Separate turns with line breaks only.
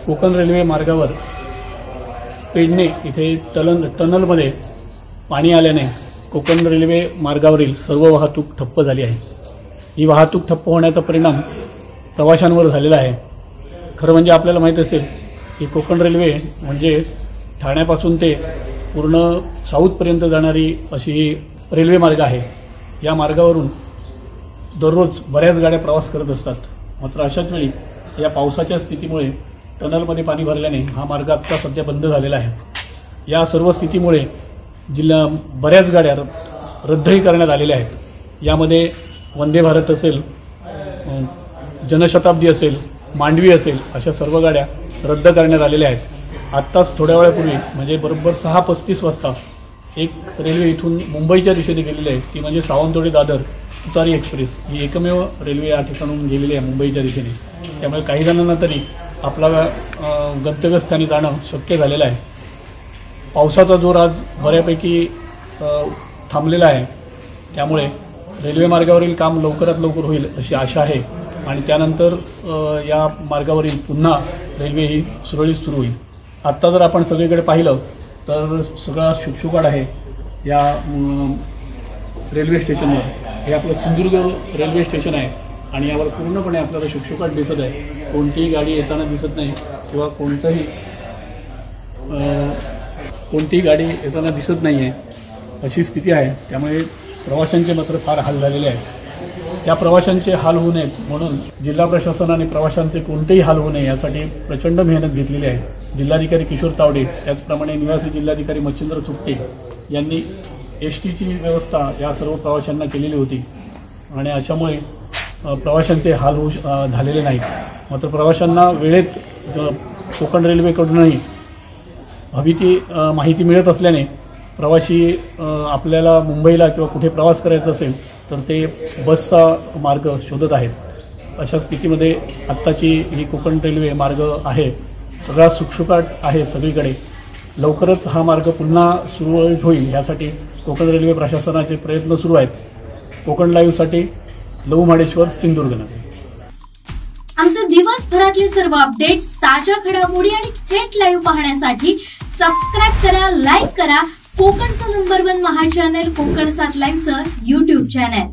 Konkan railway मार्गावर पेडणे इथे टनलमध्ये पाणी आल्याने कोकण रेल्वे मार्गावरील सर्व वाहतूक ठप्प झाली आहे। ही वाहतूक ठप्प होण्याचा परिणाम प्रवाशांवर झालेला आहे। खरं म्हणजे आपल्याला माहीत असेल की कोकण रेल्वे म्हणजे ठाण्यापासून ते पूर्ण साऊथपर्यंत जाणारी अशी रेल्वे मार्ग आहे। या मार्गावरून दररोज बऱ्याच गाड्या प्रवास करत असतात। मात्र अशाच वेळी या पावसाच्या स्थितीमुळे टनलमध्ये पाणी भरल्याने हा मार्ग आता सध्या बंद झालेला आहे। या सर्व स्थितीमुळे बऱ्याच गाड्या रद्दही करण्यात आलेल्या आहेत। यामध्ये वंदे भारत असेल, जनशताब्दी असेल, मांडवी असेल अशा सर्व गाड्या रद्द करण्यात आलेल्या आहेत। आत्ताच थोड्या वेळापूर्वी म्हणजे बरोबर 6:35 वाजता एक रेल्वे इथून मुंबईच्या दिशेने गेलेली आहे, ती म्हणजे सावंतवाडी दादर तुतारी एक्सप्रेस। ही एकमेव रेल्वे या ठिकाणून गेलेली आहे मुंबईच्या दिशेने। त्यामुळे काही जणांना तरी आपला गंतव्यस्थानी जाणं शक्य झालेलं आहे। पावसाचा जोर आज बऱ्यापैकी थांबलेला आहे, त्यामुळे रेल्वे मार्गावरील काम लवकरात लवकर होईल अशी आशा आहे आणि त्यानंतर या मार्गावरील पुन्हा रेल्वे ही सुरळीत सुरू होईल। आत्ता जर आपण सगळीकडे पाहिलं तर सगळा शुकशुकाट आहे या रेल्वे स्टेशनवर। हे आपलं सिंधुदुर्ग रेल्वे स्टेशन आहे आणि यावर पूर्णपणे आपल्याला शुकशुकाट दिसत आहे। कोणतीही गाडी येताना दिसत नाही किंवा कोणतीही गाडी येताना दिसत नाही आहे अशी स्थिती आहे। त्यामुळे प्रवाशांचे मात्र फार हाल झालेले आहेत। त्या प्रवाशांचे हाल होऊ नयेत म्हणून जिल्हा प्रशासनाने प्रवाशांचे कोणतेही हाल होऊ नये यासाठी प्रचंड मेहनत घेतलेली आहे। जिल्हाधिकारी किशोर तावडे, त्याचप्रमाणे निवासी जिल्हाधिकारी मच्छिंद्र सुट्टे यांनी एसटीची व्यवस्था या सर्व प्रवाशांना केलेली होती आणि अशामुळे प्रवाशांचे हाल झालेले नाहीत। मात्र प्रवाशांना वेळेत कोकण रेल्वेकडूनही हवी ती माहिती मिळत असल्याने प्रवासी आपल्याला मुंबईला किंवा कुठे प्रवास करायचा असेल तर ते बसचा मार्ग शोधत आहेत। अशा स्थितीमध्ये आत्ताची ही कोकण रेल्वे मार्ग आहे, सगळा सुखसुखाट आहे सगळीकडे। लवकरच हा मार्ग पुन्हा सुरळीत होईल यासाठी कोकण रेल्वे प्रशासनाचे प्रयत्न सुरू आहेत। कोकण लाईव्हसाठी लहू माडेश्वर, सिंधुदुर्ग।
आमचे दिवसभरातले सर्व अपडेट्स, ताज्या घडामोडी आणि थेट लाईव्ह पाहण्यासाठी सबस्क्राइब करा, लाईक करा कोकणचं नंबर 1 महा चॅनल कोकण 7 लाईव्हचं YouTube चॅनल।